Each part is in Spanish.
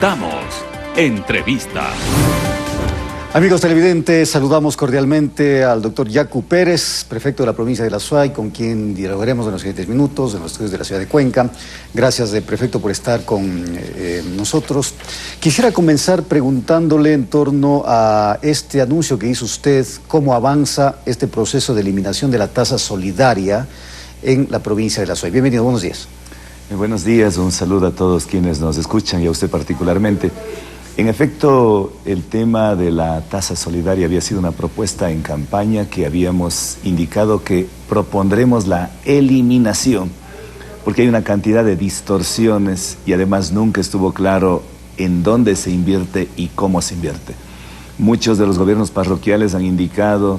Damos entrevista. Amigos televidentes, saludamos cordialmente al doctor Yacu Pérez, prefecto de la provincia de La Suay, con quien dialogaremos en los siguientes minutos en los estudios de la ciudad de Cuenca. Gracias, prefecto, por estar con nosotros. Quisiera comenzar preguntándole en torno a este anuncio que hizo usted, cómo avanza este proceso de eliminación de la tasa solidaria en la provincia de La Suay. Bienvenido, buenos días. Buenos días, un saludo a todos quienes nos escuchan y a usted particularmente. En efecto, el tema de la tasa solidaria había sido una propuesta en campaña que habíamos indicado que propondremos la eliminación, porque hay una cantidad de distorsiones y además nunca estuvo claro en dónde se invierte y cómo se invierte. Muchos de los gobiernos parroquiales han indicado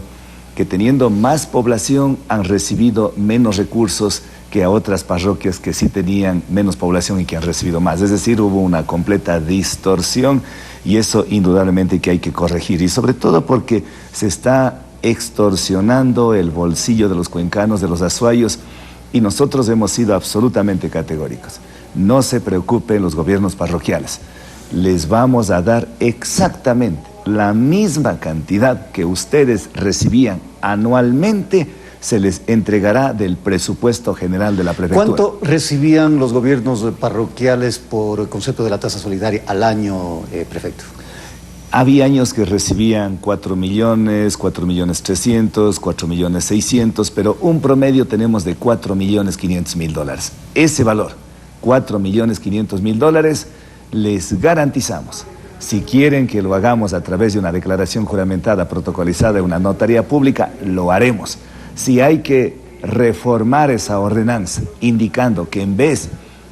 que teniendo más población han recibido menos recursos que a otras parroquias que sí tenían menos población y que han recibido más. Es decir, hubo una completa distorsión y eso indudablemente que hay que corregir. Y sobre todo porque se está extorsionando el bolsillo de los cuencanos, de los azuayos, y nosotros hemos sido absolutamente categóricos. No se preocupen los gobiernos parroquiales. Les vamos a dar exactamente la misma cantidad que ustedes recibían anualmente, se les entregará del presupuesto general de la prefectura. ¿Cuánto recibían los gobiernos parroquiales por el concepto de la tasa solidaria al año, prefecto? Había años que recibían 4 millones, 4 millones 300, 4 millones 600, pero un promedio tenemos de 4 millones 500 mil dólares. Ese valor, 4 millones 500 mil dólares, les garantizamos. Si quieren que lo hagamos a través de una declaración juramentada, protocolizada, una notaría pública, lo haremos. Si hay que reformar esa ordenanza, indicando que en vez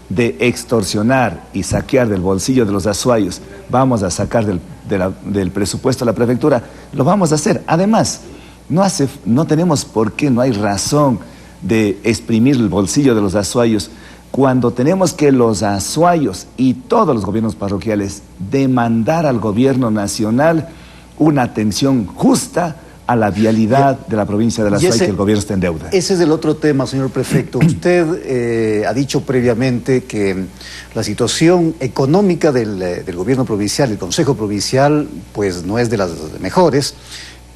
de extorsionar y saquear del bolsillo de los azuayos, vamos a sacar del presupuesto de la prefectura, lo vamos a hacer. Además, no tenemos por qué, no hay razón de exprimir el bolsillo de los azuayos cuando tenemos que los azuayos y todos los gobiernos parroquiales demandar al gobierno nacional una atención justa a la vialidad de la provincia de La Suay, que el gobierno está en deuda. Ese es el otro tema, señor prefecto. Usted ha dicho previamente que la situación económica del gobierno provincial, el Consejo Provincial, pues no es de las mejores,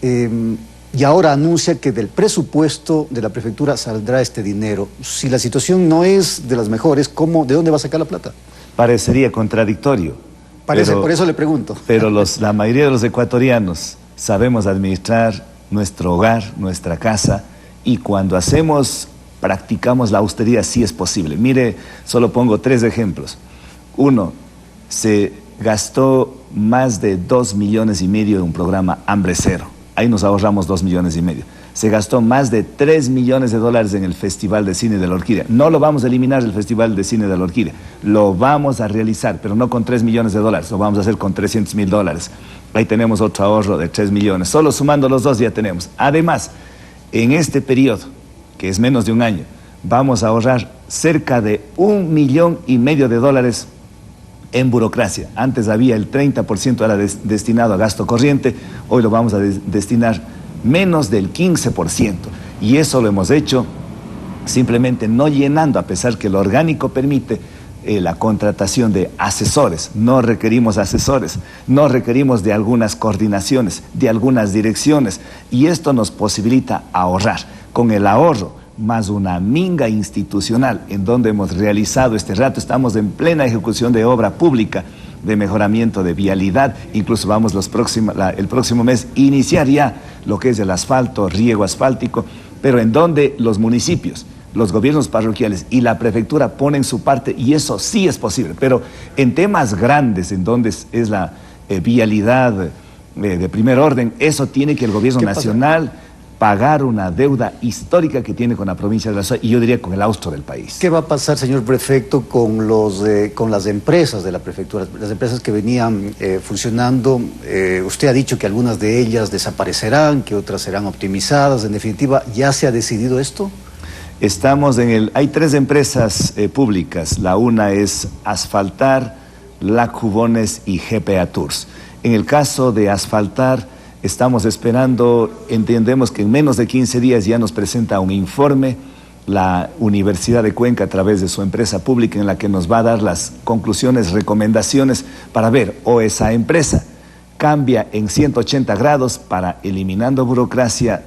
y ahora anuncia que del presupuesto de la prefectura saldrá este dinero. Si la situación no es de las mejores, ¿de dónde va a sacar la plata? Parecería contradictorio. Por eso le pregunto. Pero la mayoría de los ecuatorianos sabemos administrar nuestro hogar, nuestra casa, y cuando practicamos la austeridad, sí es posible. Mire, solo pongo 3 ejemplos. 1, se gastó más de 2,5 millones de un programa Hambre Cero. Ahí nos ahorramos 2,5 millones. Se gastó más de 3 millones de dólares en el Festival de Cine de la Orquídea. No lo vamos a eliminar el Festival de Cine de la Orquídea. Lo vamos a realizar, pero no con 3 millones de dólares. Lo vamos a hacer con 300,000 dólares. Ahí tenemos otro ahorro de 3 millones. Solo sumando los dos ya tenemos. Además, en este periodo, que es menos de un año, vamos a ahorrar cerca de 1,5 millones de dólares en burocracia. Antes había el 30% era destinado a gasto corriente, hoy lo vamos a destinar menos del 15%. Y eso lo hemos hecho simplemente no llenando, a pesar que lo orgánico permite la contratación de asesores. No requerimos asesores, no requerimos de algunas coordinaciones, de algunas direcciones, y esto nos posibilita ahorrar. Con el ahorro más una minga institucional en donde hemos realizado este rato, estamos en plena ejecución de obra pública de mejoramiento de vialidad, incluso vamos el próximo mes iniciar ya lo que es el asfalto, riego asfáltico, pero en donde los municipios, los gobiernos parroquiales y la prefectura ponen su parte, y eso sí es posible. Pero en temas grandes, en donde es la vialidad de primer orden, eso tiene que el gobierno nacional pagar una deuda histórica que tiene con la provincia de La Suay, y yo diría con el austro del país. ¿Qué va a pasar, señor prefecto, con las empresas de la prefectura, las empresas que venían funcionando? Usted ha dicho que algunas de ellas desaparecerán, que otras serán optimizadas. En definitiva, ¿ya se ha decidido esto? Hay 3 empresas públicas. La una es Asfaltar, LAC Jubones y GPA Tours. En el caso de Asfaltar, estamos esperando, entendemos que en menos de 15 días ya nos presenta un informe la Universidad de Cuenca a través de su empresa pública en la que nos va a dar las conclusiones, recomendaciones para ver o esa empresa cambia en 180 grados para, eliminando burocracia,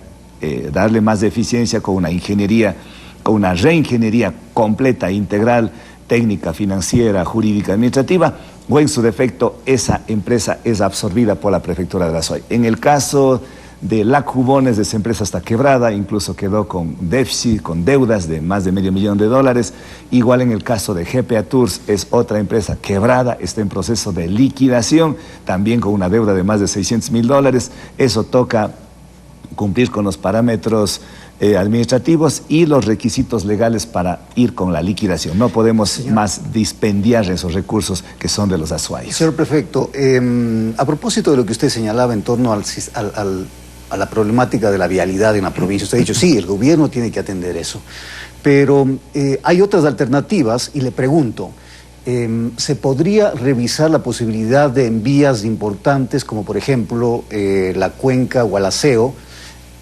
darle más eficiencia con una ingeniería, con una reingeniería completa, integral, técnica, financiera, jurídica, administrativa, o en su defecto esa empresa es absorbida por la Prefectura de la SUAY. En el caso de LAC Jubones, esa empresa está quebrada, incluso quedó con déficit, con deudas de más de $500,000. Igual en el caso de GPA Tours, es otra empresa quebrada, está en proceso de liquidación, también con una deuda de más de $600,000. Eso toca cumplir con los parámetros administrativos y los requisitos legales para ir con la liquidación. No podemos más dispendiar esos recursos que son de los azuayos. Señor prefecto, a propósito de lo que usted señalaba en torno a la problemática de la vialidad en la provincia, usted ha dicho, sí, el gobierno tiene que atender eso, pero hay otras alternativas y le pregunto, ¿se podría revisar la posibilidad de en vías importantes como por ejemplo la Cuenca Gualaceo,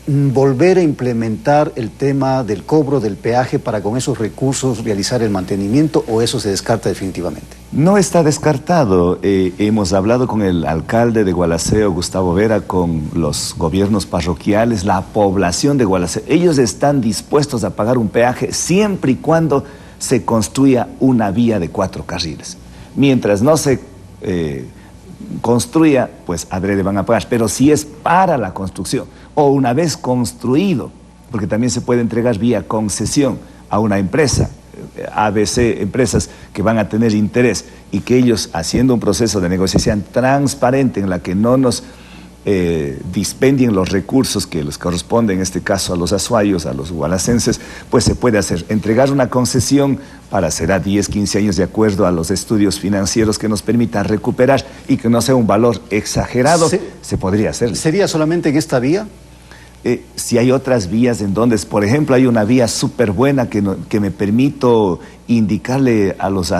volver a implementar el tema del cobro del peaje para con esos recursos realizar el mantenimiento, o eso se descarta definitivamente? No está descartado. Hemos hablado con el alcalde de Gualaceo, Gustavo Vera, con los gobiernos parroquiales, la población de Gualaceo. Ellos están dispuestos a pagar un peaje siempre y cuando se construya una vía de 4 carriles. Mientras no se construya, pues adrede van a pagar. Pero si es para la construcción o una vez construido, porque también se puede entregar vía concesión a una empresa, ABC, empresas que van a tener interés, y que ellos, haciendo un proceso de negociación transparente en la que no nos dispendien los recursos que les corresponden, en este caso a los azuayos, a los gualacenses, pues se puede hacer. Entregar una concesión para será 10, 15 años de acuerdo a los estudios financieros que nos permitan recuperar y que no sea un valor exagerado, se podría hacer. ¿Sería solamente en esta vía? Si hay otras vías en donde, por ejemplo, hay una vía súper buena que me permito indicarle a los...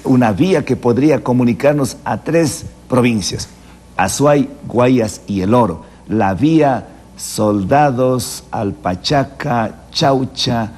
una vía que podría comunicarnos a 3 provincias, Azuay, Guayas y El Oro. La vía Soldados, Alpachaca, Chaucha,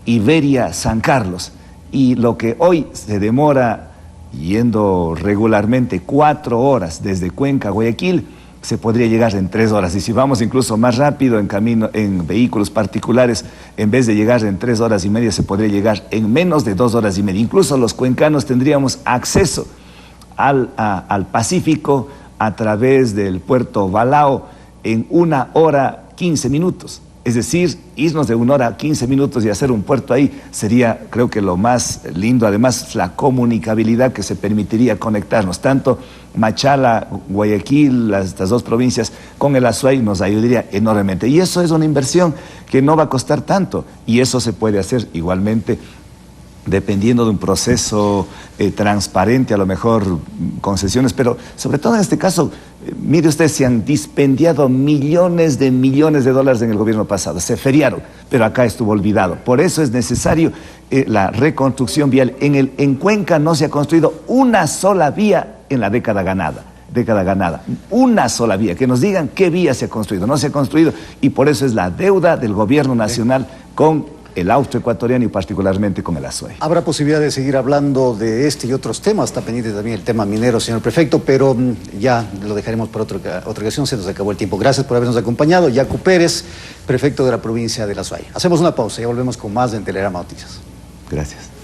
Iberia, San Carlos. Y lo que hoy se demora yendo regularmente 4 horas desde Cuenca a Guayaquil, se podría llegar en 3 horas. Y si vamos incluso más rápido en camino, en vehículos particulares, en vez de llegar en 3 horas y media, se podría llegar en menos de 2 horas y media. Incluso los cuencanos tendríamos acceso al Pacífico a través del puerto Balao en 1 hora 15 minutos. Es decir, irnos de 1 hora 15 minutos y hacer un puerto ahí sería, creo que lo más lindo. Además, la comunicabilidad que se permitiría conectarnos, tanto Machala, Guayaquil, estas 2 provincias, con el Azuay nos ayudaría enormemente. Y eso es una inversión que no va a costar tanto, y eso se puede hacer igualmente dependiendo de un proceso transparente, a lo mejor concesiones, pero sobre todo en este caso, mire usted, se han dispendiado millones de dólares en el gobierno pasado, se feriaron, pero acá estuvo olvidado. Por eso es necesario la reconstrucción vial. En Cuenca no se ha construido una sola vía en la década ganada, una sola vía. Que nos digan qué vía se ha construido. No se ha construido, y por eso es la deuda del gobierno nacional con el austroecuatoriano y particularmente con el Azuay. Habrá posibilidad de seguir hablando de este y otros temas. Está pendiente también el tema minero, señor prefecto, pero ya lo dejaremos para otra ocasión. Se nos acabó el tiempo. Gracias por habernos acompañado. Yacu Pérez, prefecto de la provincia del Azuay. Hacemos una pausa y ya volvemos con más de Telegrama Noticias. Gracias.